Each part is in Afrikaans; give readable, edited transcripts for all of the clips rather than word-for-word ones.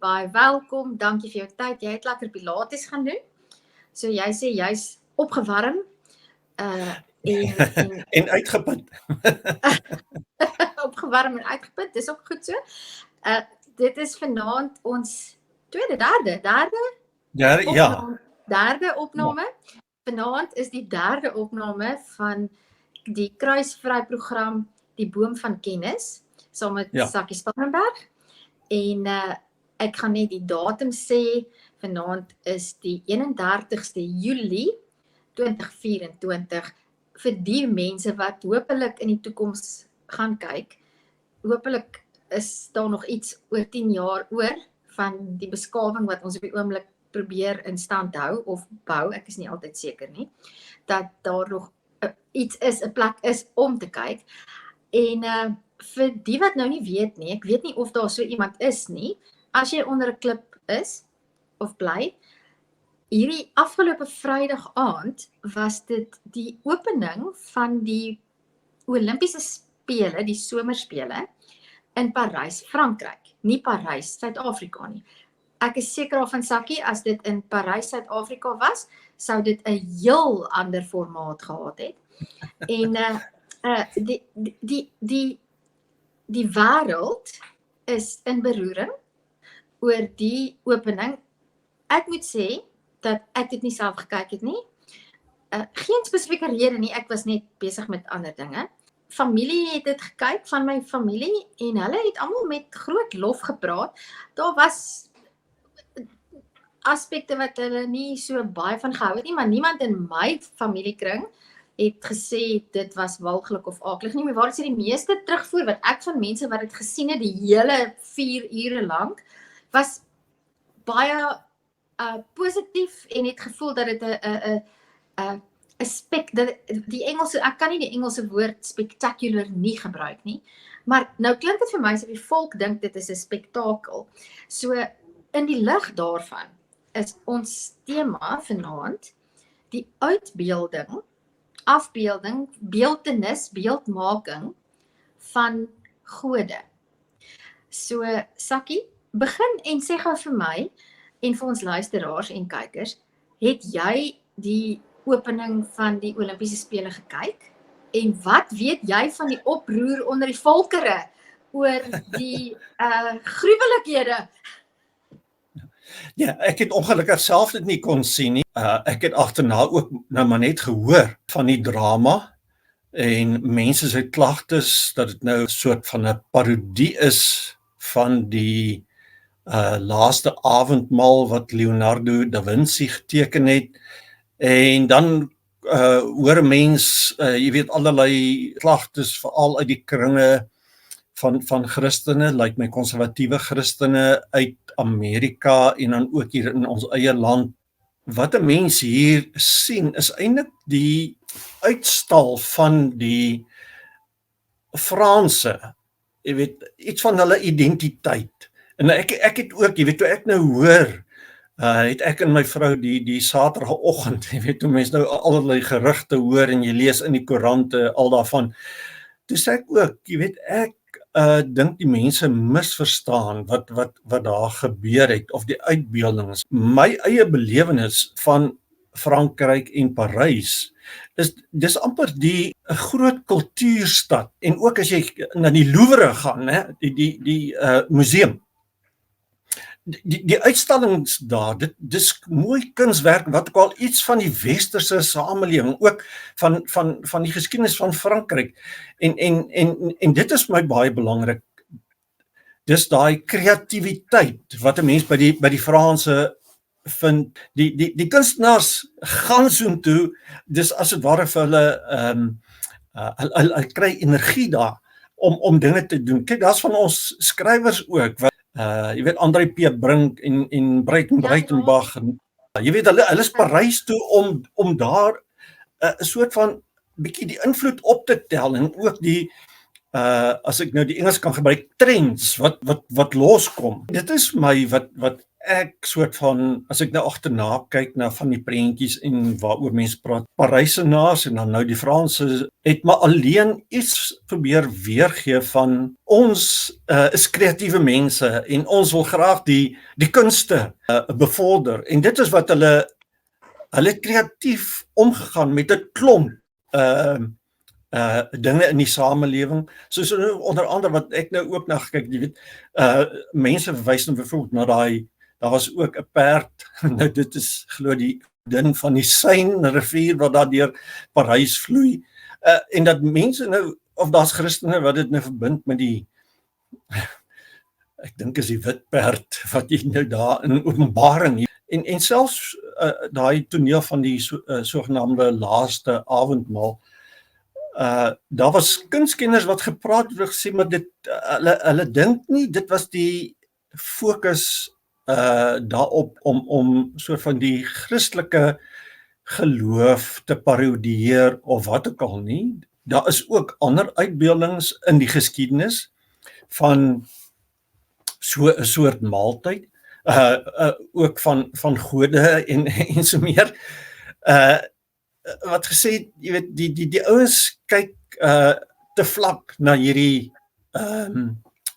Baie welkom, dankie vir jou tyd. Jy het lekker pilates gaan doen. So jy sê jy's opgewarm en uitgeput. Opgewarm en uitgeput, dis ook goed so. Dit is vanaand ons derde opname. Vanaand is die derde opname van die Kruisvry program Die Boom van Kennis, saam met Sakkie Spangenberg. En ek gaan net die datum sê, vanaand is die 31ste Julie 2024, vir die mense wat hopelik in die toekoms gaan kyk. Hopelik is daar nog iets oor 10 jaar oor van die beskawing wat ons op die oomblik probeer in stand hou of bou, ek is nie altyd seker nie, dat daar nog iets is, 'n plek is om te kyk. En vir die wat nou nie weet nie, ek weet nie of daar so iemand is nie, as jy onder 'n klip is of bly, hierdie afgelope Vrydag aand was dit die opening van die Olimpiese spele, die somerspele in Parys, Frankryk, nie Parys, Suid-Afrika nie. Ek is seker daarvan, Sakkie, as dit in Parys, Suid-Afrika was, sou dit 'n heel ander formaat gehad het. En die wêreld is in beroering oor die opening. Ek moet sê dat ek dit nie self gekyk het nie. Geen spesifieke rede nie, ek was net besig met ander dinge. Familie het dit gekyk, van my familie, en hulle het almal met groot lof gepraat. Daar was aspekte wat hulle nie so baie van gehou het nie, maar niemand in my familiekring het gesê dit was walglik of aaklig nie. Maar waar is die meeste terugvoer wat ek van mense wat dit gesien het die hele 4 ure lank, was baie positief en het gevoel dat dit die Engelse, ek kan nie die Engelse woord spectacular nie gebruik nie, maar nou klink dit vir my asof die volk dink dit is 'n spektakel. So in die lig daarvan is ons tema vanaand die uitbeelding, afbeelding, beeltenis, beeldmaking van gode. So Sakkie, begin en sê gou vir my en vir ons luisteraars en kykers, het jy die opening van die Olimpiese spele gekyk? En wat weet jy van die oproer onder die volkere oor die gruwelikhede? Ja, ek het ongelukkig self dit nie kon sien nie. Ek het agterna ook nou maar net gehoor van die drama en mense se klagtes dat dit nou 'n soort van 'n parodie is van die laaste avondmaal wat Leonardo da Vinci geteken het. En dan hoor 'n mens, jy weet, allerlei klagtes, veral uit die kringe van Christene, like my konservatiewe Christene uit Amerika en dan ook hier in ons eie land. Wat 'n mens hier sien is eintlik die uitstal van die Franse, jy weet, iets van hulle identiteit. En ek het ook, jy weet, toe ek nou hoor, het ek en my vrou die Saterdagoggend, jy weet, toe mens nou allerlei gerugte hoor en jy lees in die koerante al daarvan, toe sê ek ook, jy weet, ek dink die mense misverstaan wat daar gebeur het, of die uitbeeldings. My eie belewenis van Frankryk en Parys dis amper die groot kultuurstad, en ook as jy na die Louvre gaan, die museum, die uitstallings daar, dis mooi kunswerk, wat ook al iets van die westerse samelewing, ook van die geskiedenis van Frankryk, en dit is my baie belangrik, dis daai kreatiwiteit, wat 'n mens by die Franse vind, die kunstenaars gaan soontoe, dis as dit ware vir hulle kry energie daar, om dinge te doen. Kyk, daar's van ons skrywers ook, jy weet, André P. Brink en Breitenbach, jy weet, hulle is Parys toe om daar 'n soort van bietjie die invloed op te tel, en ook die, as ek nou die Engels kan gebruik, trends, wat loskom. Dit is my wat ek soort van, as ek nou agterna kyk na van die prentjies en waaroor mense praat, Parysenaars en dan nou die Franse, het maar alleen iets probeer weergee van ons is kreatiewe mense en ons wil graag die kunste bevorder en dit is wat hulle kreatief omgegaan met 'n klomp dinge in die samelewing, soos onder andere wat ek nou ook na gekyk, jy weet, mense verwys nou byvoorbeeld na daar was ook 'n perd, nou dit is glo die ding van die Seine rivier wat daar deur Parys vloei, en dat mense nou, of daar's Christene wat dit nou verbind met die, ek dink is die wit perd, wat jy nou daar in Openbaring, en selfs daai toneel van die sogenaamde laaste avondmaal, daar was kunstkenners wat gepraat het, gesê, maar dit, hulle dink nie, dit was die fokus daarop om soort van die Christelike geloof te parodieer of wat ook al nie. Daar is ook ander uitbeeldings in die geskiedenis van so 'n soort maaltyd, ook van gode en so meer. Wat gesê, jy weet, die ouens kyk te vlak na hierdie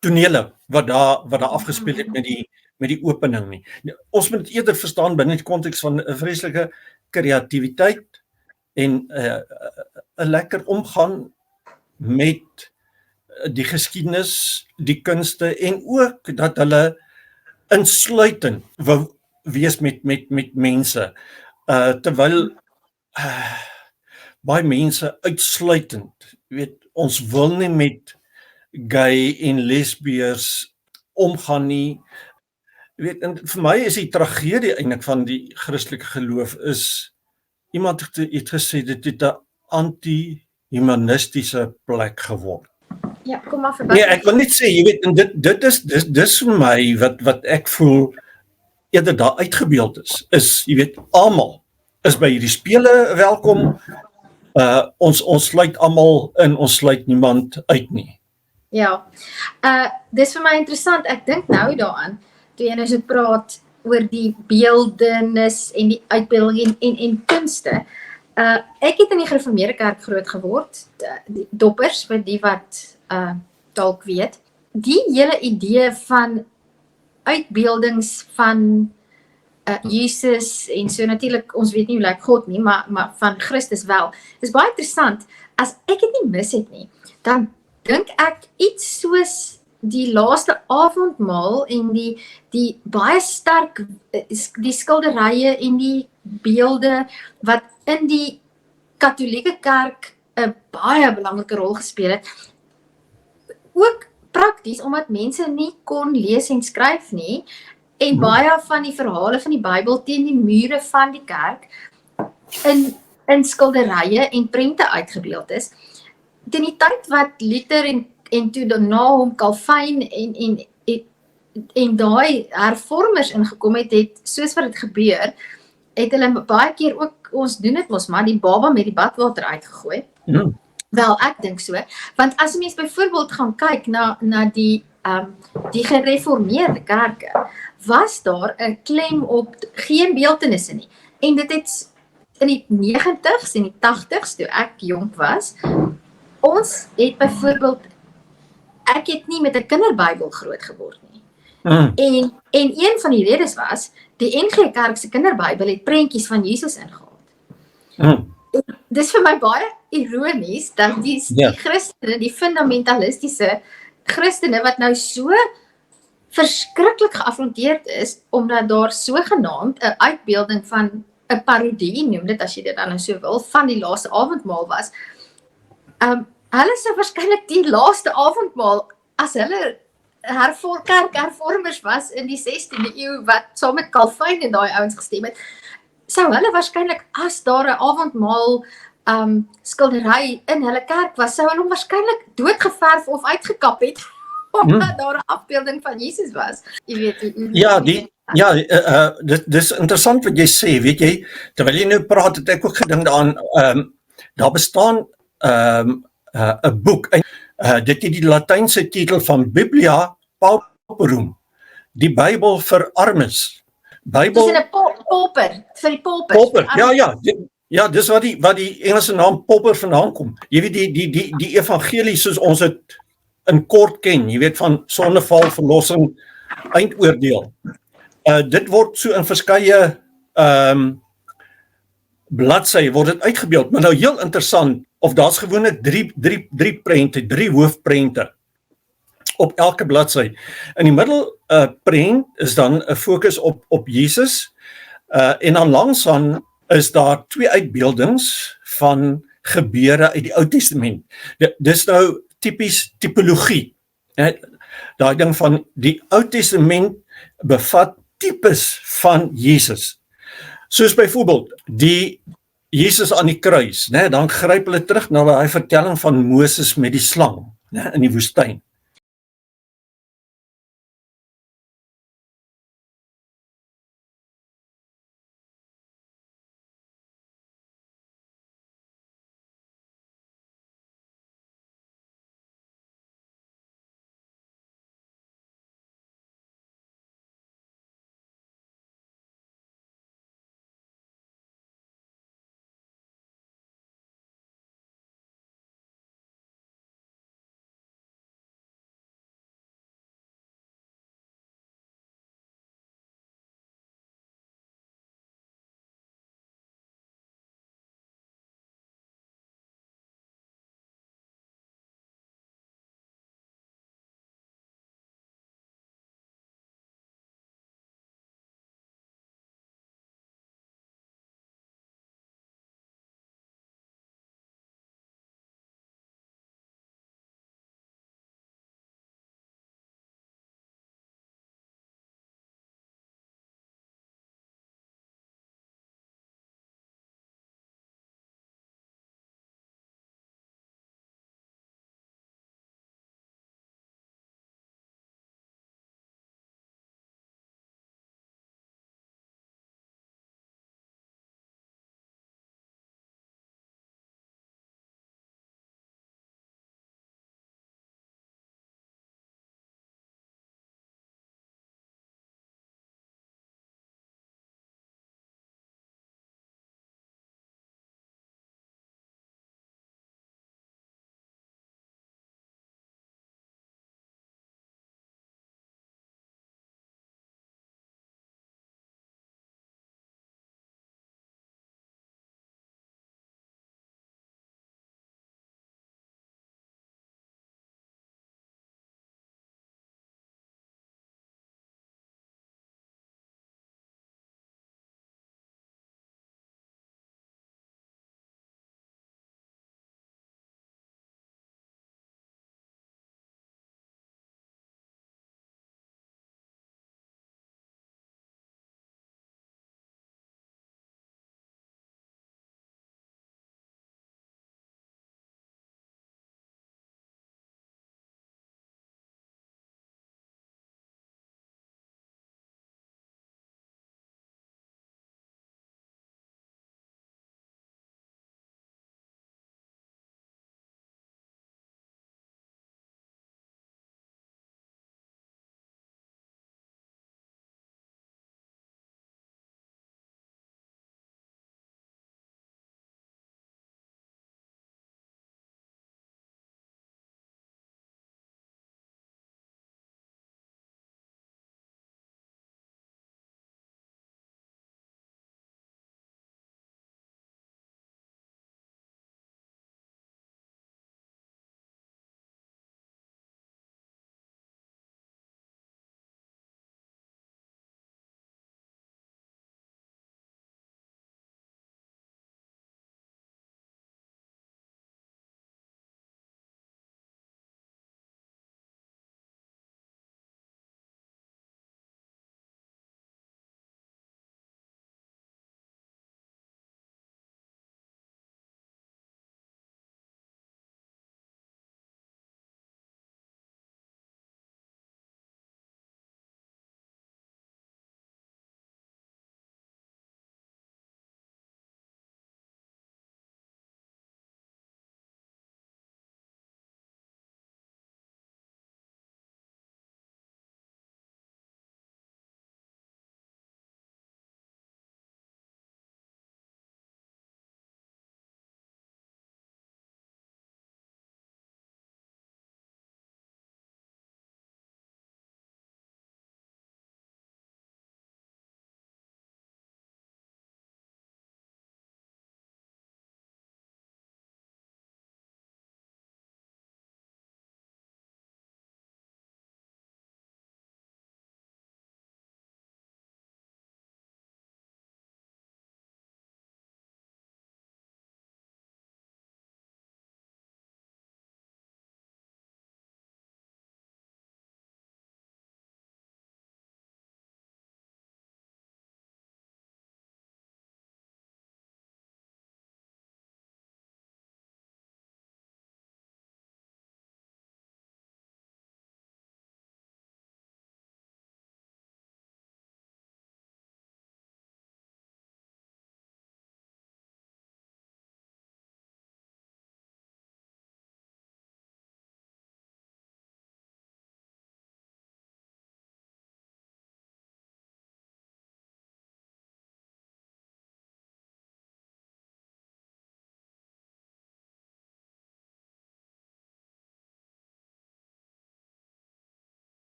tonele wat daar afgespeel het met die opening nie. Ons moet eerder verstaan binne die konteks van 'n vreeslike kreatiwiteit en 'n lekker omgaan met die geskiedenis, die kunste en ook dat hulle insluitend wou wees met mense, terwyl baie mense uitsluitend, weet, ons wil nie met gay en lesbiërs omgaan nie, weet, en vir my is die tragedie eintlik van die Christelike geloof is, iemand het gesê dit het 'n anti-humanistiese plek geword. Ja, kom maar verby. Nee, ek wil net sê, jy weet, en dis vir my wat ek voel eerder daar uitgebeeld is, jy weet, almal is by hierdie spele welkom. Ons sluit almal in, ons sluit niemand uit nie. Ja, dis vir my interessant, ek dink nou daaraan, toe jy nou so praat oor die beeldenis en die uitbeelding en kunste. Ek het in die gereformeerde kerk groot geword, die doppers, vir die wat dalk weet. Die hele idee van uitbeeldings van Jesus en so natuurlik, ons weet nie hoe lyk God nie, maar van Christus wel. Dis baie interessant, as ek dit nie mis het nie, dan dink ek iets soos die laaste avondmaal en die baie sterk, die skilderye en die beelde wat in die Katolieke kerk 'n baie belangrike rol gespeel het. Ook prakties, omdat mense nie kon lees en skryf nie, en baie van die verhale van die Bybel teen die mure van die kerk in skilderye en prente uitgebeeld is. Teen die tyd wat Luther en toe daarna hom Calvin en daai hervormers ingekom het, soos wat dit gebeur, het hulle baie keer ook, ons doen dit mos maar, die baba met die badwater uitgegooi. Wel, ek dink so, want as mens byvoorbeeld gaan kyk na die gereformeerde kerke, was daar 'n klem op geen beeltenisse nie. En dit het in die 90s en die 80s, toe ek jonk was, ons het byvoorbeeld, ek het nie met 'n kinderbybel groot geword nie. En een van die redes was, die NG Kerk se kinderbybel het prentjies van Jesus ingehaal. Dis vir my baie ironies, dat die Christene, die fundamentalistiese Christene, wat nou so verskriklik geafronteerd is, omdat daar sogenaamd 'n uitbeelding van 'n parodie, noem dit as jy dit dan nou so wil, van die laaste avondmaal was. Hulle sou waarskynlik die laaste avondmaal, as hulle kerkhervormers was in die 16de eeu, wat saam met Calvin en daai ouens gestem het, sou hulle waarskynlik, as daar 'n avondmaal skildery in hulle kerk was, sou hulle hom waarskynlik doodgeverf of uitgekap het, omdat daar 'n afbeelding van Jesus was. Jy weet, dis interessant wat jy sê, weet jy, terwyl jy nou praat, het ek ook gedink daaraan, daar bestaan 'n boek, dit het die Latynse titel van Biblia Pauperum. die Bybel vir armes. Dis Bybel in 'n pauper, vir die paupers. Popper. Ja, dis wat die Engelse naam Popper vandaan kom. Jy weet die evangelie soos ons dit in kort ken, jy weet van sondeval, verlossing, eindoordeel. Dit word so in verskeie bladsye word dit uitgebeeld, maar nou heel interessant, of daar's gewoonlik drie prente, 3 hoofprente op elke bladsy. In die middel prent is dan 'n fokus op Jesus, en dan langs aan is daar 2 uitbeeldings van gebeure uit die Ou Testament. Dis nou tipies tipologie. Daai ding van die Ou Testament bevat tipes van Jesus. Soos byvoorbeeld die Jesus aan die kruis, né? Dan gryp hulle terug na daai vertelling van Moses met die slang, né, in die woestyn.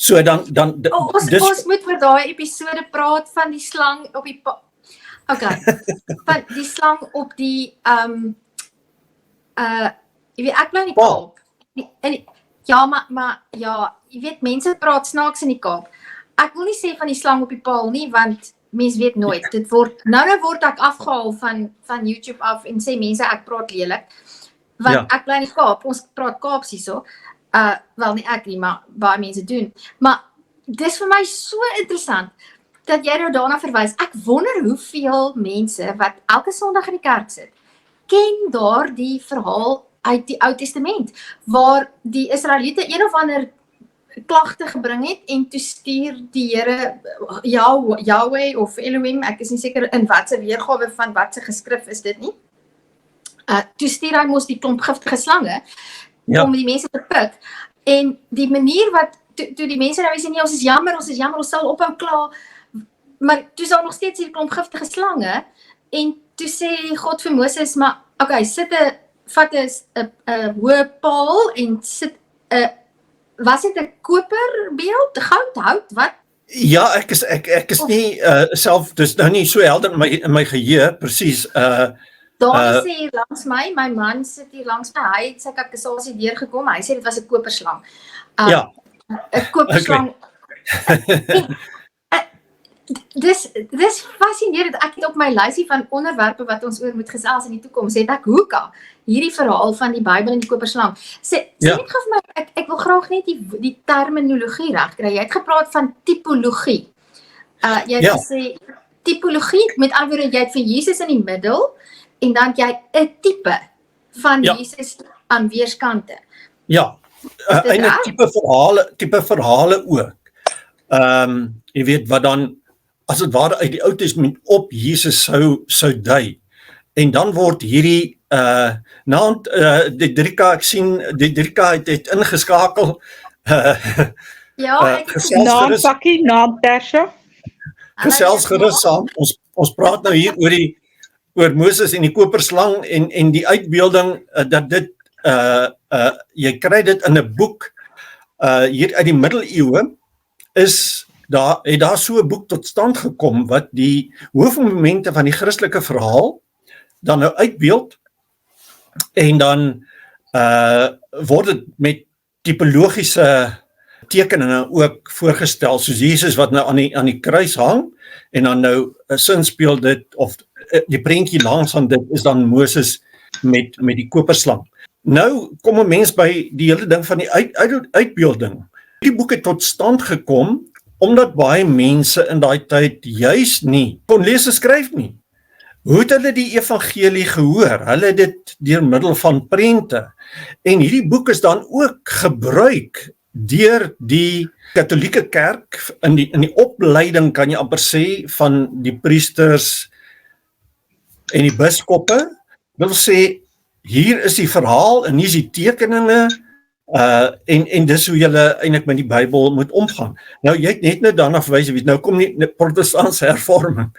So dan Ons moet vir daai episode praat van die slang op die okay. Van die slang op die jy weet ek bly in die Kaap. Ja, maar ja, jy weet mense praat snaaks in die Kaap. Ek wil nie sê van die slang op die paal nie, want mens weet nooit. Dit word word ek afgehaal van YouTube af en sê mense ek praat lelik. Want ek bly in die Kaap, ons praat Kaaps hierso. Wel nie ek nie, maar baie mense doen. Maar dis vir my so interessant dat jy nou daarna verwys. Ek wonder hoeveel mense wat elke Sondag in die kerk sit, ken daardie verhaal uit die Ou Testament, waar die Israeliete een of ander klagte gebring het en toe stuur die Here Yahweh of Elohim, ek is nie seker in wat se weergawe van wat se geskrif is dit nie. Toe stuur hy mos die klomp giftige slange om die mense te pik. En die manier wat toe die mense nou sê nee, ons is jammer, ons sal ophou kla. Maar toe is daar nog steeds hier klomp giftige slange en toe sê God vir Moses, maar okay, vat 'n hoë paal en sit 'n was dit 'n koperbeeld, goud, hout, wat? Ja, ek is nie self, dis nou nie so helder in my geheue presies. Daar is hier langs my man sit hier langs my, hy het sy kakkesasie deurgekom, hy sê dit was 'n koperslang. 'n koperslang. Okay. Dis fascinerend. Ek het op my lysie van onderwerpe wat ons oor moet gesels in die toekoms, het ek hoeka hierdie verhaal van die Bybel en die koperslang. Sê net gou vir my, ek wil graag net die terminologie regkry. Jy het gepraat van tipologie. Jy het gesê tipologie, met ander woorde, jy het vir Jesus in die middel en dan jy 'n tipe van Jesus aan weerskante. Ja. Eintlik tipe verhale ook. Jy weet wat dan as dit ware uit die Ou Testament op Jesus sou dui. En dan word hierdie Dedrika, ek sien Dedrika het ingeskakel. Naam Tersha. Gesels gerus saam. Ons praat nou hier oor Moses en die koperslang en die uitbeelding dat dit jy kry dit in 'n boek hier uit die middeleeue het daar so 'n boek tot stand gekom wat die hoofmomente van die Christelike verhaal dan nou uitbeeld en dan word dit met tipologiese tekeninge ook voorgestel, soos Jesus wat nou aan die kruis hang en dan nou sinspeel dit of die prentjie langs aan dit is dan Moses met die koperslang. Nou kom 'n mens by die hele ding van die uitbeelding. Die boek het tot stand gekom omdat baie mense in daai tyd juis nie kon lees en skryf nie. Hoe het hulle die evangelie gehoor? Hulle het dit deur middel van prente. En hierdie boek is dan ook gebruik deur die Katolieke Kerk in die opleiding, kan jy amper sê, van die priesters en die biskoppe. Wil sê, hier is die verhaal en hier is die tekeninge en dis hoe julle eintlik met die Bybel moet omgaan. Nou jy het net nou daarna verwys, nou kom die protestantse hervorming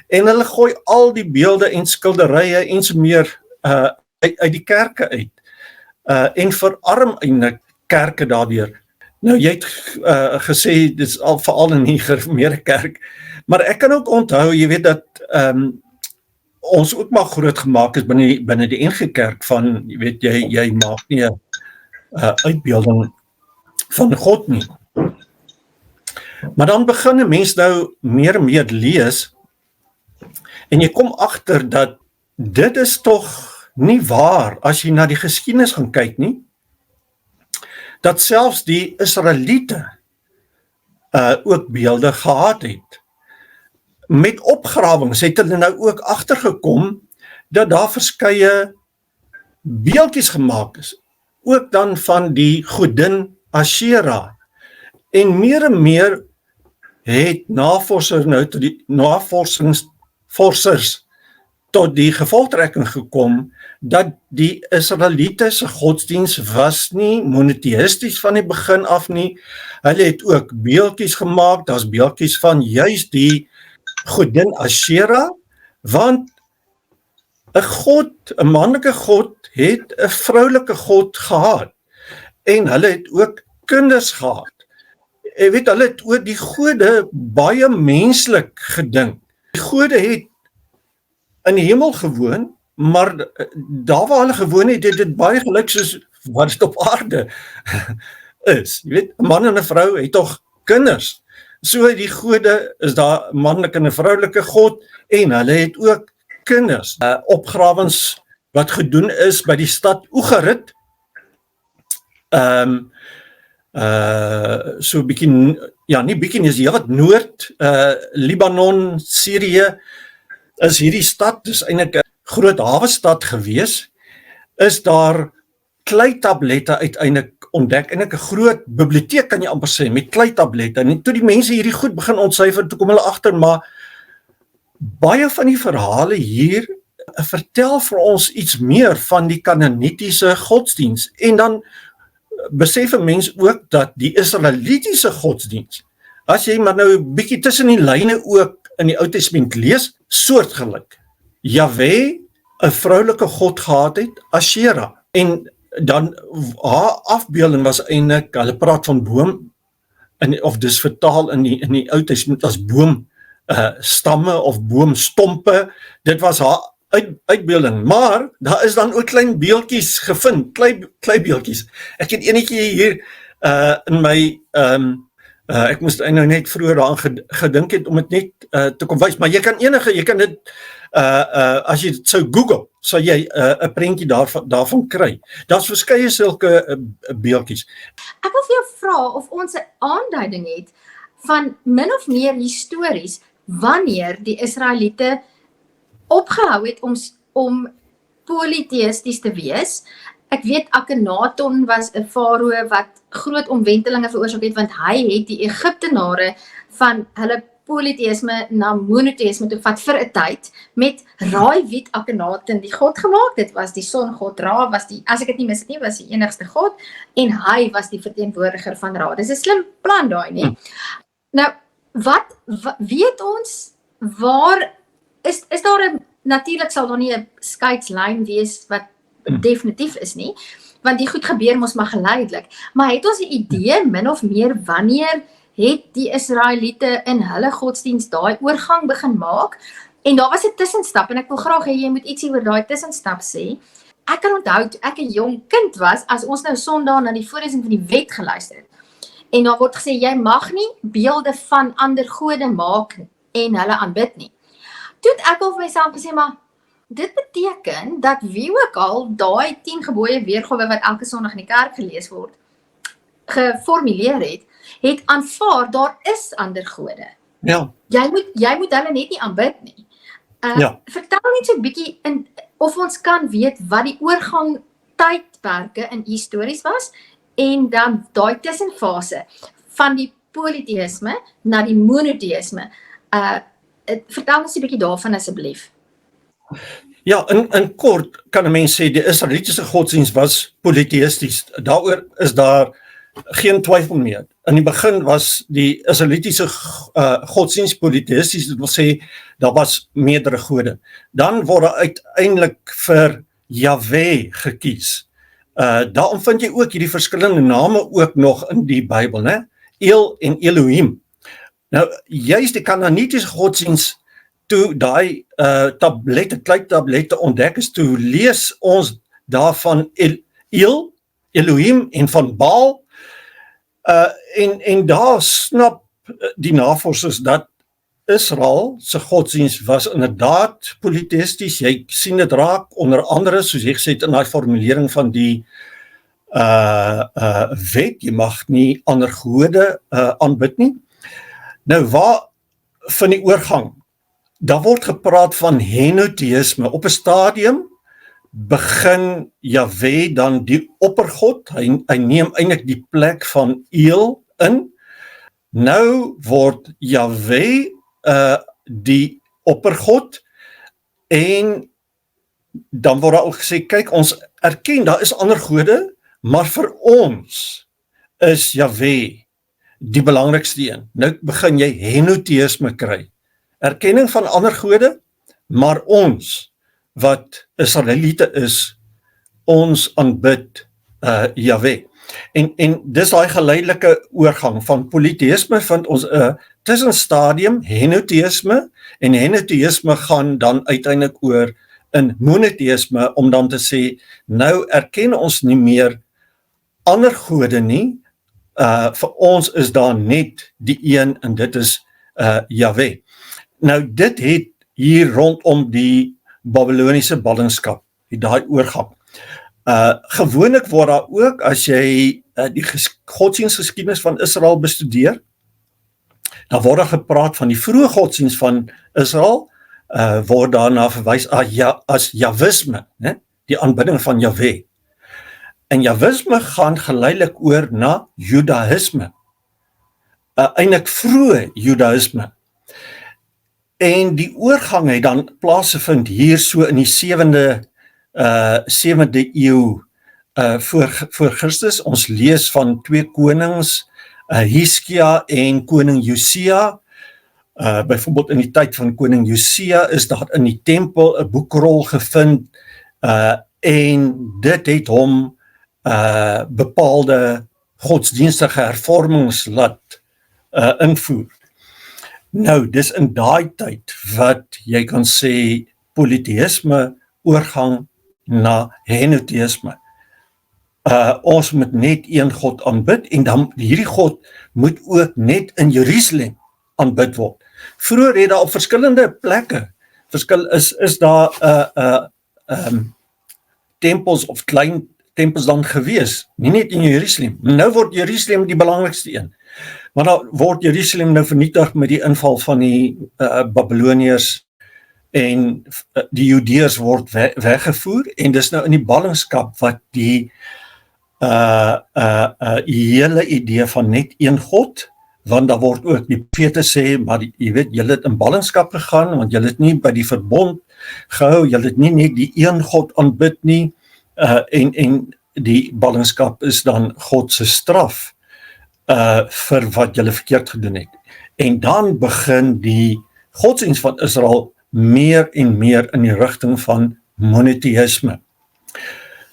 en hulle gooi al die beelde en skilderye en so meer uit die kerke uit en verarm eintlik kerke daardeur. Nou jy het gesê dit is veral in die gereformeerde kerk, maar ek kan ook onthou, jy weet dat ons ook maar groot gemaak is binne die NG Kerk van, jy weet jy maak nie 'n uitbeelding van God nie. Maar dan begin 'n mens nou meer en meer lees en jy kom agter dat dit is tog nie waar as jy na die geskiedenis gaan kyk nie, dat selfs die Israeliete ook beelde gehad het. Met opgrawings het hulle nou ook agtergekom dat daar verskeie beeldjies gemaak is, ook dan van die godin Ashera. En meer het navorsingsforsers tot die gevolgtrekking gekom dat die Israeliete se godsdiens was nie monoteïsties van die begin af nie. Hulle het ook beeldjies gemaak, daar's beeldjies van juis die godin Ashera, want 'n manlike god het 'n vroulike god gehad en hulle het ook kinders gehad jy weet, hulle het oor die gode baie menslik gedink. Die gode het in die hemel gewoon, maar daar waar hulle gewoon het, het dit baie gelyk soos wat dit op aarde is. Jy weet, 'n man en 'n vrou het tog kinders. So die gode is daar manlike en 'n vroulike God, en hulle het ook kinders. Opgrawings wat gedoen is by die stad Ugarit, so bietjie, ja nie bietjie, is heel wat noord, Libanon, Syrië, is hierdie stad, dis eintlik 'n groot hawestad gewees, is daar kleitablette uiteindelik ontdek, en 'n groot biblioteek kan jy amper sê, met kleitablette, en toe die mense hierdie goed begin ontsyfer, toe kom hulle agter, maar baie van die verhale hier vertel vir ons iets meer van die Kanaanitiese godsdiens, en dan besef 'n mens ook dat die Israelitiese godsdiens, as jy maar nou 'n bietjie tussen die lyne ook in die Ou Testament lees, soortgelyk. Jahwe 'n vroulike god gehad het, Asherah, en dan haar afbeelding was eintlik, hulle praat van boom, of dis vertaal in die Ou Testament as boom stamme of boomstompe, dit was haar uitbeelding, maar daar is dan ook klein beeltjies gevind, klei beeltjies. Ek het enetjie hier in my, ek moes nou net vroeër daaraan gedink het om dit net te kom wys, maar jy kan dit, as jy dit sou Google, sal jy 'n prentjie daarvan kry. Daar's verskeie sulke beeltjies. Ek wil vir jou vra of ons 'n aanduiding het van min of meer histories wanneer die Israeliete opgehou het om polytheïsties te wees. Ek weet Akhenaton was 'n farao wat groot omwentelinge veroorsaak het, want hy het die Egiptenare van hulle polytheïsme na monotheïsme toe vat vir 'n tyd, met Ra-wit Akhenaton die god gemaak. Dit was die songod. Ra was die, as ek dit nie mis het nie, was die enigste god, en hy was die verteenwoordiger van Ra. Dis 'n slim plan daai, nie? Nou, wat weet ons, waar is daar 'n, natuurlik sal daar nie 'n skeidslyn wees wat definitief is nie, want die goed gebeur mos maar geleidelik, maar het ons 'n idee min of meer wanneer het die Israeliete in hulle godsdiens daai oorgang begin maak? En daar was 'n tussenstap, en ek wil graag hê jy moet ietsie oor daai tussenstap sê. Ek kan onthou toe ek 'n jong kind was, as ons nou Sondag na die voorlesing van die wet geluister het, en daar word gesê jy mag nie beelde van ander gode maak en hulle aanbid nie. Toe het ek al vir myself gesê, maar dit beteken dat wie ook al daai 10 gebooie weergawe wat elke Sondag in die kerk gelees word, geformuleer het aanvaar daar is ander gode. Ja. Jy moet hulle net nie aanbid nie. Vertel net so 'n bietjie of ons kan weet wat die oorgang tydperke in histories was, en dan daai tussenfase van die polytheïsme na die monotheïsme. Vertel ons 'n bietjie daarvan asseblief. Ja, in kort kan 'n mens sê die Israelitiese godsdienst was polytheïsties. Daaroor is daar geen twyfel meer. In die begin was die Israelitiese godsdienst polytheïsties, dit wil sê daar was meerdere gode. Dan word uiteindelik vir Jahwe gekies. Daarom vind jy ook hierdie verskillende name ook nog in die Bybel, né? El en Elohim. Nou, juist die Kanaanitiese godsdienst, toe daai kleitablette ontdek is, toe lees ons daarvan El, Elohim en van Baal, en daar snap die navorsers dat Israel se godsdienst was inderdaad polytheïsties. Jy sien dit raak onder andere, soos jy gesê het, in daai formulering van die wet, jy mag nie ander gode aanbid nie. Nou, waar van die oorgang? Daar word gepraat van henotheïsme. Op 'n stadium begin Jahwe dan die oppergod, hy neem eintlik die plek van El in. Nou word Jahwe die oppergod, en dan word daar ook gesê, kyk, ons erken, daar is ander gode, maar vir ons is Jahwe die belangrikste een. Nou begin jy henotheïsme kry. Erkenning van ander gode, maar ons, wat Israeliete is, ons aanbid Jahwe. En dis daai geleidelike oorgang van polytheïsme vind ons 'n tussenstadium henotheïsme en henotheïsme gaan dan uiteindelik oor in monotheïsme om dan te sê nou erken ons nie meer ander gode nie. Vir ons is daar net die een en dit is Jahwe. Nou dit het hier rondom die Babyloniese ballingskap, daai oorgang. Gewoonlik word daar ook, as jy die godsdienstgeskiedenis van Israel bestudeer, dan word daar gepraat van die vroeë godsdienst van Israel, word daarna verwys as Jahwisme, die aanbidding van Jahwe. En Jahwisme gaan geleidelik oor na Judaïsme, eintlik vroeë Judaïsme. En die oorgang het dan plaasgevind hier so in die 7de eeu voor Christus. Ons lees van 2 konings, Hiskia en koning Josia. Byvoorbeeld in die tyd van koning Josia is daar in die tempel 'n boekrol gevind, en dit het hom bepaalde godsdienstige hervormings laat invoer. Nou, dis in daai tyd wat jy kan sê polytheïsme oorgang na henotheïsme. Ons moet net een God aanbid en dan hierdie God moet ook net in Jerusalem aanbid word. Vroeger het daar op verskillende plekke is daar tempels of klein tempels dan gewees, nie net in Jerusalem. Nou word Jerusalem die belangrikste een. Maar dan word Jerusalem nou vernietig met die inval van die Babyloniërs en die Judeërs word weggevoer en dis nou in die ballingskap wat die hele idee van net een God, want daar word ook die profete sê, maar jy weet, julle het in ballingskap gegaan, want julle het nie by die verbond gehou, julle het nie net die een God aanbid nie, en die ballingskap is dan God se straf vir wat julle verkeerd gedoen het. En dan begin die godsdienst van Israel meer en meer in die rigting van monotheïsme.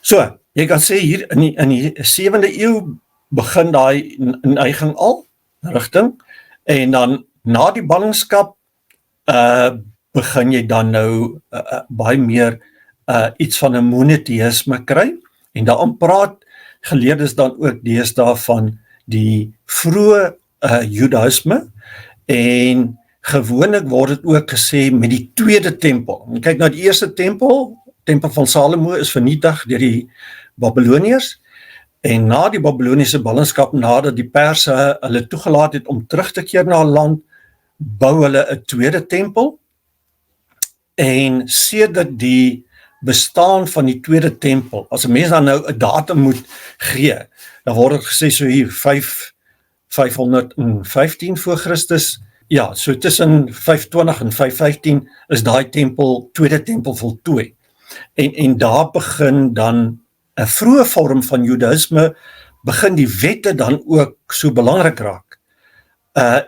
So, jy kan sê hier in die 7de eeu begin daai neiging al, rigting, en dan na die ballingskap begin jy dan nou baie meer iets van 'n monotheïsme kry, en daarom praat geleerdes dan ook deesdae van die vroeë Judaïsme, en gewoonlik word dit ook gesê met die tweede tempel. En kyk na die eerste tempel van Salomo is vernietig deur die Babyloniërs, en na die Babyloniese ballingskap, nadat die Perse hulle toegelaat het om terug te keer na hulle land, bou hulle 'n tweede tempel, en sedert die bestaan van die tweede tempel, as 'n mens dan nou 'n datum moet gee, dan word dit gesê so hier 515 voor Christus, ja, so tussen 520 en 515 is daai tempel, tweede tempel voltooi. En daar begin dan 'n vroeë vorm van Judaïsme, begin die wette dan ook so belangrik raak.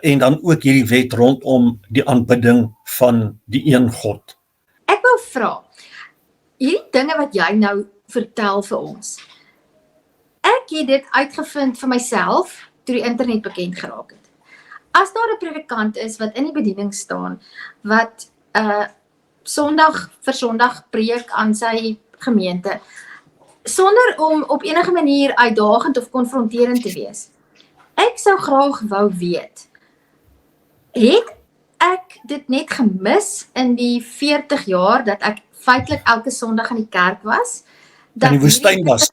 En dan ook hierdie wet rondom die aanbidding van die een God. Ek wou vra, hierdie dinge wat jy nou vertel vir ons, ek het dit uitgevind vir myself toe die internet bekend geraak het. As daar 'n predikant is wat in die bediening staan, wat Sondag vir Sondag preek aan sy gemeente, sonder om op enige manier uitdagend of konfronterend te wees, ek sou graag wou weet, het ek dit net gemis in die 40 jaar dat ek feitelik elke Sondag in die kerk was, in die woestyn was.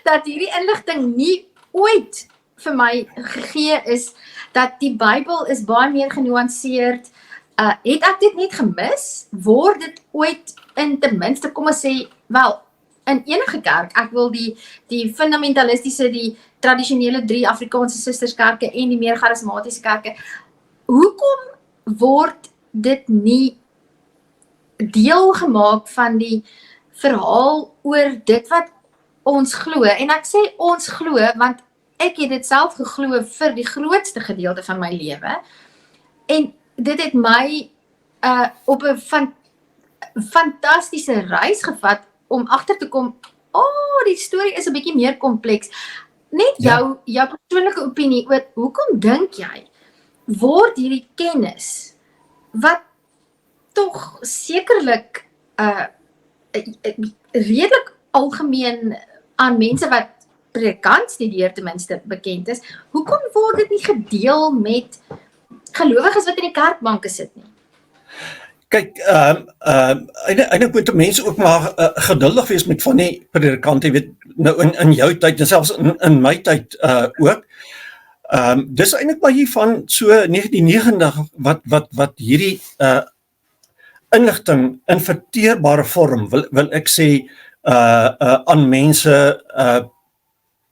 Dat hierdie inligting nie ooit vir my gegee is, dat die Bybel is baie meer genuanceerd, het ek dit net gemis? Word dit ooit in ten minste, kom ons sê, wel, in enige kerk, ek wil die fundamentalistiese, die tradisionele 3 Afrikaanse susterskerke en die meer charismatiese kerke, hoekom word dit nie deel gemaak van die verhaal oor dit wat ons glo? En ek sê ons glo, want ek het dit self geglo vir die grootste gedeelte van my lewe, en dit het my op 'n fantastiese reis gevat om agter te kom, die storie is 'n bietjie meer kompleks. Net jou persoonlike opinie oor hoekom dink jy word hierdie kennis wat tog sekerlik redelik algemeen aan mense wat predikant studeer ten minste bekend is, hoekom word dit nie gedeel met gelowiges wat in die kerkbanke sit nie? Kyk, eintlik moet mense ook maar geduldig wees met van die predikante, jy weet, nou in jou tyd en selfs in my tyd ook. Dis eintlik maar hier van so 1990 wat hierdie inligting in verteerbare vorm wil ek sê aan mense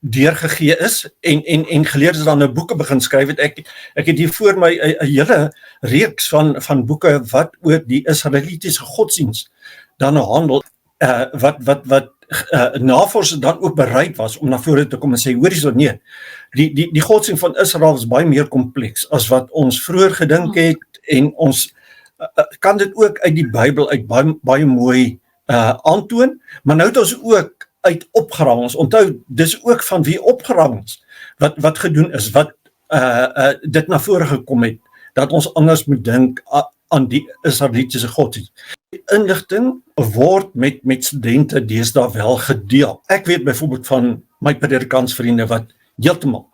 deurgegee is en geleerdes dan nou boeke begin skryf het. Ek het hier voor my 'n hele reeks van boeke wat oor die Israelitiese godsdiens dan nou handel, wat navorsers dan ook bereid was om na vore te kom en sê, hoor hierso, nee, die godsdienst van Israel is baie meer kompleks as wat ons vroeër gedink het, en ons kan dit ook uit die Bybel uit baie mooi aantoon, maar nou het ons ook uit opgrawings, onthou, dis ook van wie opgrawings wat gedoen is, wat dit na vore gekom het, dat ons anders moet dink aan die Israelitiese godsdienst. Die inligting word met studente deesdae wel gedeel. Ek weet byvoorbeeld van my predikantsvriende wat heeltemal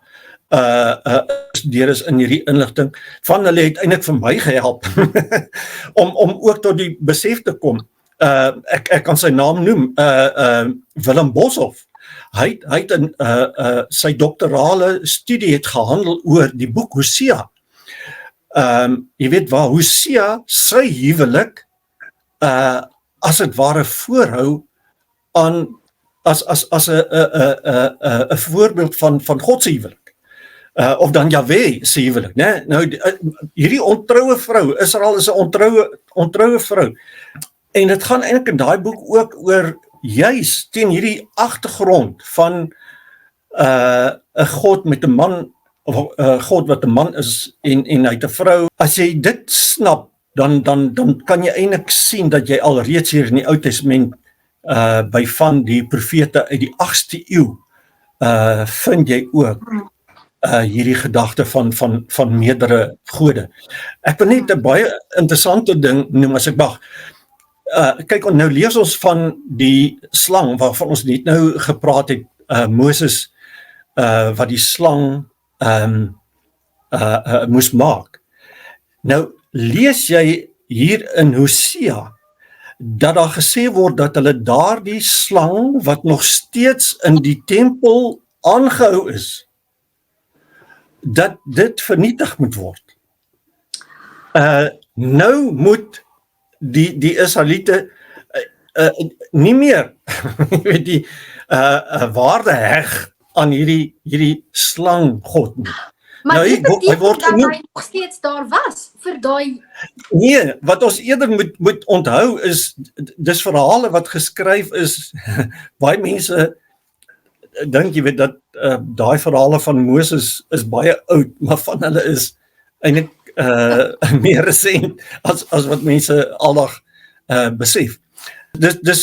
deur is in hierdie inligting, van hulle het eintlik vir my gehelp om ook tot die besef te kom. Ek kan sy naam noem, Willem Boshoff. Hy het in sy doktorale studie het gehandel oor die boek Hosea. Jy weet waar Hosea sy huwelik as het ware voorhou aan as 'n voorbeeld van God se huwelik. Of dan Jahwe se huwelik, né? Nou hierdie ontroue vrou, Israel is 'n ontroue vrou. En dit gaan eintlik in daai boek ook oor juis teen hierdie agtergrond van 'n God met 'n man, of 'n God wat 'n man is en hy het 'n vrou. As jy dit snap, dan kan jy eintlik sien dat jy al reeds hier in die Ou Testament by van die profete uit die 8ste eeu vind jy ook hierdie gedagte van meerdere gode. Ek wil net 'n baie interessante ding noem as ek mag. Kyk, nou lees ons van die slang waarvan ons net nou gepraat het, Moses wat die slang moes maak. Nou lees jy hier in Hosea dat daar gesê word dat hulle daardie slang wat nog steeds in die tempel aangehou is, dat dit vernietig moet word. Nou moet die Israeliete nie meer weet die waarde heg aan hierdie slang God nie. Maar Nou, dit hy beteken word dat genoem. hy nog steeds daar was vir daai Nee, wat ons eerder moet onthou is, dis verhale wat geskryf is, baie mense dink, jy weet, dat daai verhale van Moses is baie oud, maar van hulle is eintlik meer resent as wat mense aldag besef. Dus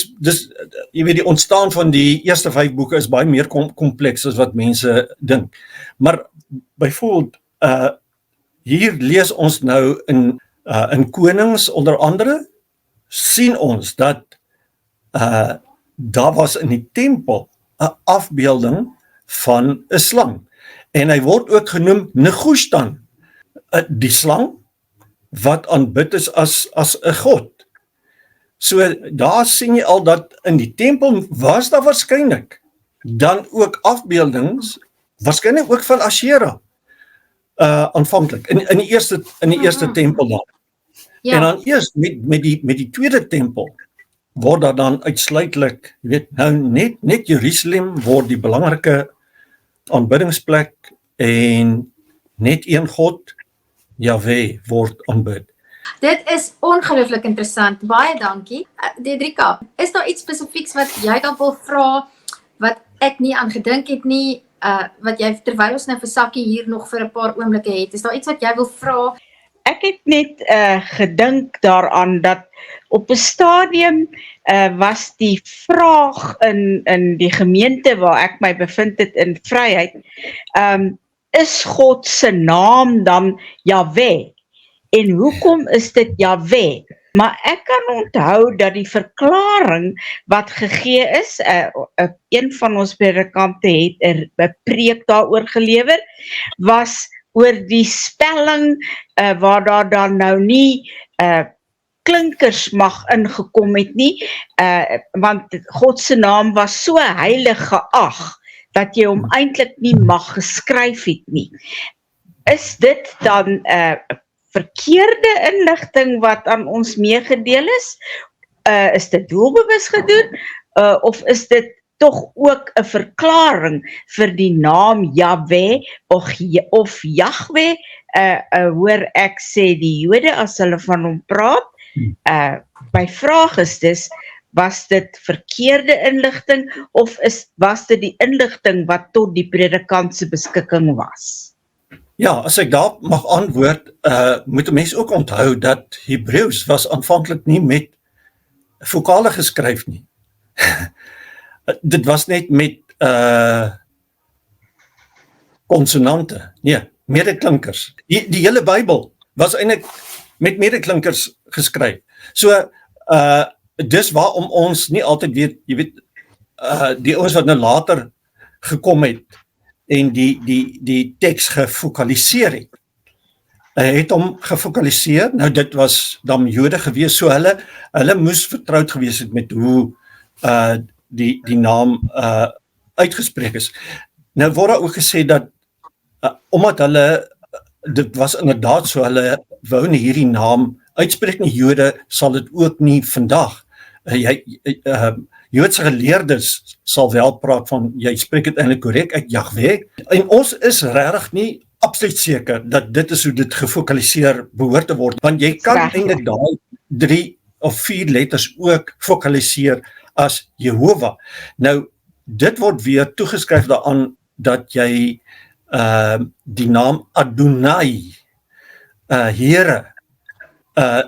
jy weet, die ontstaan van die eerste 5 boeke is baie meer kompleks as wat mense dink. Maar byvoorbeeld hier lees ons nou in Konings onder andere, sien ons dat daar was in die tempel 'n afbeelding van 'n slang. En hy word ook genoem Nehushtan, die slang wat aanbid is as 'n god. So daar sien jy al dat in die tempel was daar waarskynlik dan ook afbeeldings, waarskynlik ook van Asherah aanvanklik in die eerste tempel daar. ja. En dan eers met die tweede tempel word daar dan uitsluitlik, jy weet, nou net Jerusalem word die belangrike aanbiddingsplek en net een God, Jahwe, word aanbid. Dit is ongelooflik interessant. Baie dankie. Dedrika, is daar iets spesifieks wat jy dan wil vra wat ek nie aan gedink het nie, wat jy terwyl ons nou vir Sakkie hier nog vir 'n paar oomblikke het, is daar iets wat jy wil vra? ek het net gedink daaraan dat op 'n stadium was die vraag in die gemeente waar ek my bevind het in Vryheid, is God se naam dan Jahwe? En hoekom is dit Jahwe? Maar ek kan onthou dat die verklaring wat gegee is, een van ons predikante het 'n preek daaroor gelewer, was oor die spelling waar daar dan nou nie klinkers mag ingekom het nie, want God se naam was so heilig geag dat jy hom eintlik nie mag geskryf het nie. Is dit dan verkeerde inligting wat aan ons meegedeel is? Is dit doelbewus gedoen? Of is dit tog ook 'n verklaring vir die naam Jahwe of Jahwe? Hoor ek sê die Jode as hulle van hom praat. My vraag is dus, was dit verkeerde inligting of was dit die inligting wat tot die predikant se beskikking was? Ja, as ek daar mag antwoord, moet 'n mens ook onthou dat Hebreëus was aanvanklik nie met vokale geskryf nie. Dit was net met konsonante, nee, medeklinkers. Die hele Bybel was eintlik met medeklinkers geskryf. So, dis waarom ons nie altyd weet, jy weet, die ouens wat nou later gekom het en die teks gefokaliseer het hom gefokaliseer. Nou dit was dan Jode gewees, so hulle moes vertroud gewees het met hoe die naam uitgespreek is. Nou word daar ook gesê dat omdat hulle, dit was inderdaad so, hulle wou nie hierdie naam uitspreek nie, Jode sal dit ook nie vandag. Joodse geleerdes sal wel praat van, jy spreek dit eintlik korrek uit Jahwe, en ons is regtig nie absoluut seker dat dit is hoe dit gefokaliseer behoort te word, want jy kan eintlik daai 3 of 4 letters ook fokaliseer as Jehovah. Nou, dit word weer toegeskryf daaraan dat jy die naam Adonai, Here,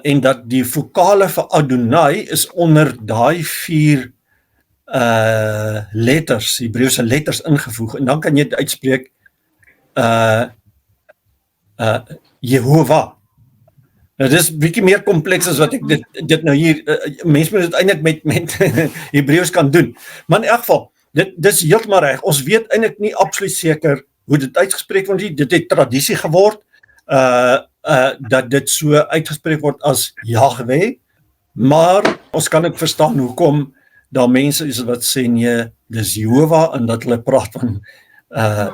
en dat die vokale vir Adonai is onder daai 4 letters, Hebreëse letters ingevoeg, en dan kan jy dit uitspreek Jehovah. Nou dis bietjie meer kompleks as wat ek dit nou hier, mense moet dit eintlik met Hebreëus kan doen. Maar in elk geval, dis heeltemal reg. Ons weet eintlik nie absoluut seker hoe dit uitgespreek word nie. Dit het tradisie geword, dat dit so uitgespreek word as Jahwe, maar ons kan ook verstaan hoekom daar mense is wat sê nee, dis Jehovah, en dat hulle praat van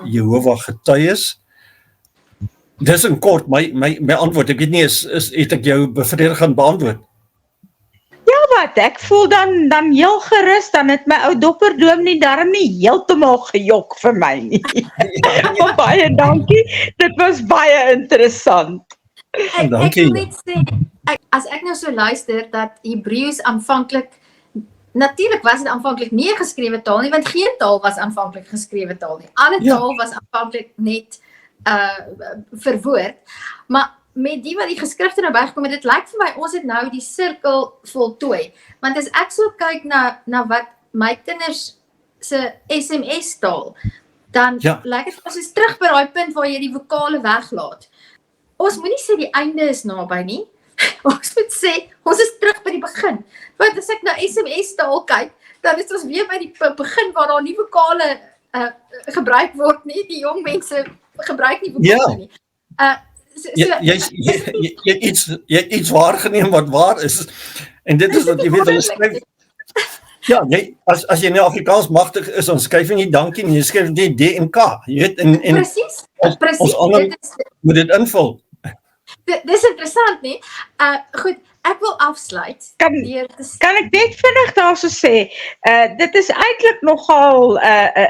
Jehovah getuies. Dis in kort my antwoord. Ek weet nie, het ek jou bevredigend beantwoord? Ja, wat, ek voel dan heel gerus, dan het my ou dopperdoom nie darm nie heeltemal gejok vir my nie. Baie dankie, dit was baie interessant. Ek wil net sê, as ek nou so luister, dat Hebreëus aanvanklik, natuurlik was dit aanvanklik nie 'n geskrewe taal nie, want geen taal was aanvanklik geskrewe taal nie. Alle taal was aanvanklik net verwoord, maar met die wat die geskrifte nou bygekom het, dit lyk vir my, ons het nou die sirkel voltooi, want as ek so kyk na wat my kinders se SMS taal, dan lyk dit ons is terug by daai punt waar jy die vokale weglaat. Ons moet nie sê die einde is naby nie, ons moet sê, ons is terug by die begin, want as ek na SMS taal kyk, dan is ons weer by die begin waar daar nie vokale gebruik word nie, die jong mense gebruik nie vokale nie. Jy het iets waargeneem wat waar is, en dit is wat jy weet, hulle skryf, ja, as jy nou Afrikaans magtig is, dan skryf jy nie dankie nie, jy skryf net D en K, jy weet, en Precies, ons ander moet dit invul. Dis interessant nie, goed, ek wil afsluit. Kan ek net vinnig daarso sê, dit is eintlik nogal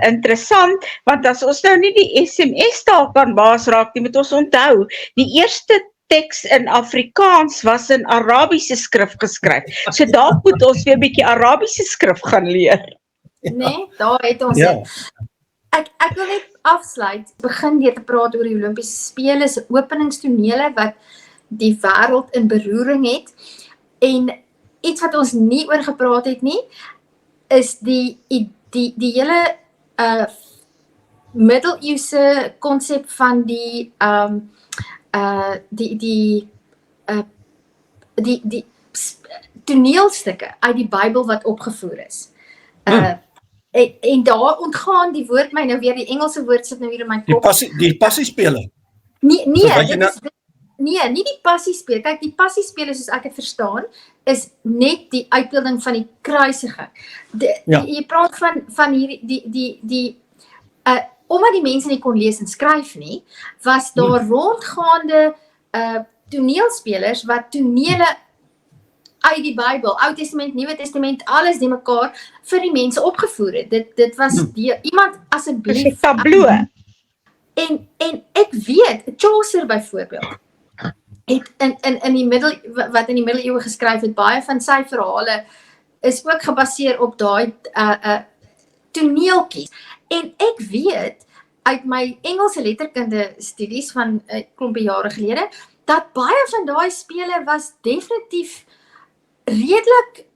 interessant, want as ons nou nie die SMS taal kan baas raak nie, moet ons onthou, die eerste teks in Afrikaans was in Arabiese skrif geskryf. So daar moet ons weer 'n bietjie Arabiese skrif gaan leer. Nee, daar het ons dit. Ek wil net afsluit, begin deur te praat oor die Olimpiese spele se openingstonele wat die wêreld in beroering het. En iets wat ons nie oor gepraat het nie, is die hele middeleeuse konsep van die toneelstukke uit die Bybel wat opgevoer is. En daar ontgaan die woord my nou weer, die Engelse woord sit nou hier in my kop. Die passiespele. Nee, nie die passiespele. Kyk, die passiespele soos ek het verstaan, is net die uitbeelding van die kruisiging. Jy praat van hierdie omdat die mense nie kon lees en skryf nie, was daar rondgaande toneelspelers wat tonele uit die Bybel, Ou Testament, Nuwe Testament, alles die mekaar vir die mense opgevoer het. Dit was iemand asseblief tabloe. En ek weet, Chaucer byvoorbeeld, het in die middeleeue geskryf het, baie van sy verhale is ook gebaseer op daai toneeltjies. En ek weet uit my Engelse letterkunde studies van 'n klompie jare gelede, dat baie van daai spele was definitief redelik,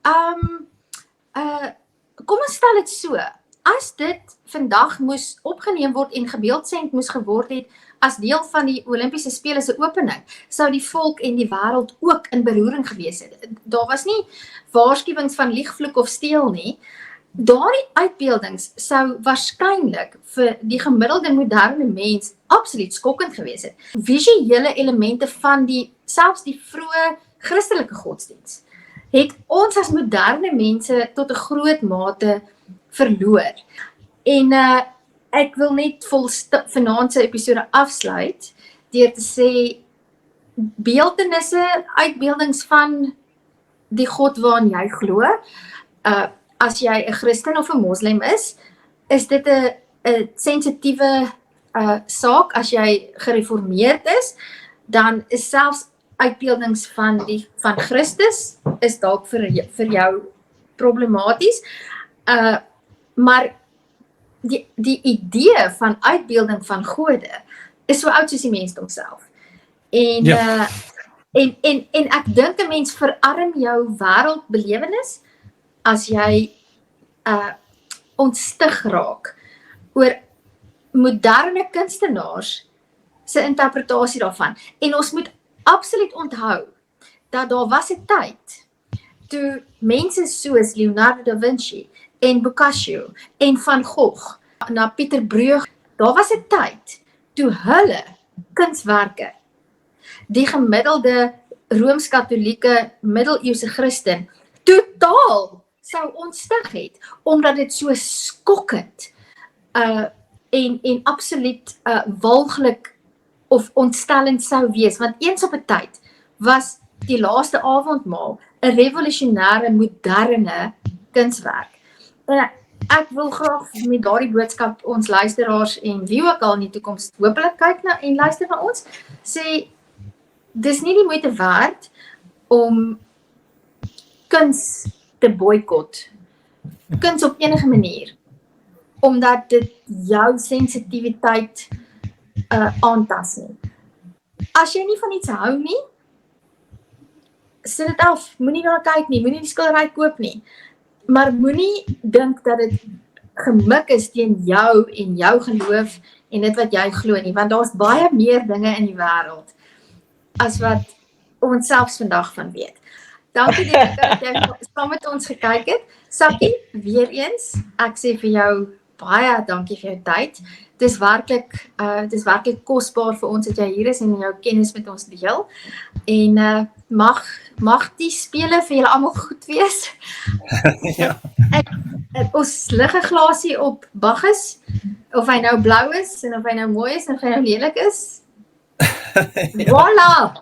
kom ons stel dit so, as dit vandag moes opgeneem word en gebeeldsend moes geword het as deel van die Olimpiese Spele se opening, sou die volk en die wêreld ook in beroering gewees het. Daar was nie waarskuwings van lieg, vloek of steel nie. Daardie uitbeeldings sou waarskynlik vir die gemiddelde moderne mens absoluut skokkend gewees het. Visuele elemente van selfs die vroeë Christelike godsdiens het ons as moderne mense tot 'n groot mate verloor. En ek wil net vanaand se episode afsluit deur te sê beeltenisse, uitbeeldings van die God waarin jy glo. As jy 'n Christen of 'n Moslem is dit 'n sensitiewe saak. As jy gereformeerd is, dan is selfs uitbeeldings van Christus is dalk vir jou problematies. Maar die idee van uitbeelding van gode is so oud soos die mensdom self. En ek dink 'n mens verarm jou wêreldbelewenis as jy ontstig raak oor moderne kunstenaars se interpretasie daarvan. En ons moet absoluut onthou dat daar was 'n tyd toe mense soos Leonardo da Vinci en Boccaccio en Van Gogh na Pieter Bruegel, daar was 'n tyd toe hulle kunswerke die gemiddelde Rooms-Katolieke middeleeuse Christen totaal sou ontstig het, omdat dit so skokkend en absoluut walglik of ontstellend sou wees, want eens op 'n tyd was die laaste avondmaal 'n revolusionêre, moderne kunswerk. Ek wil graag met daardie boodskap ons luisteraars en wie ook al in die toekoms hopelik kyk na en luister na ons, sê dis nie die moeite werd om kuns te boikot. Kuns op enige manier, omdat dit jou sensitiwiteit aantas nie. As jy nie van iets hou nie, sit dit af, moenie daar kyk nie, moenie die skildery koop nie. Maar moenie dink dat dit gemik is teen jou en jou geloof en dit wat jy glo nie, want daar's baie meer dinge in die wêreld as wat ons selfs vandag van weet. Dankie dat jy saam met ons gekyk het. Sakkie, weer eens, ek sê vir jou baie dankie vir jou tyd. Dis werklik kosbaar vir ons dat jy hier is en jou kennis met ons deel. En mag die spele vir julle almal goed wees. Ja. Ons lig 'n glasie op Bacchus, of hy nou blou is en of hy nou mooi is en of hy nou lelik is. Voilà.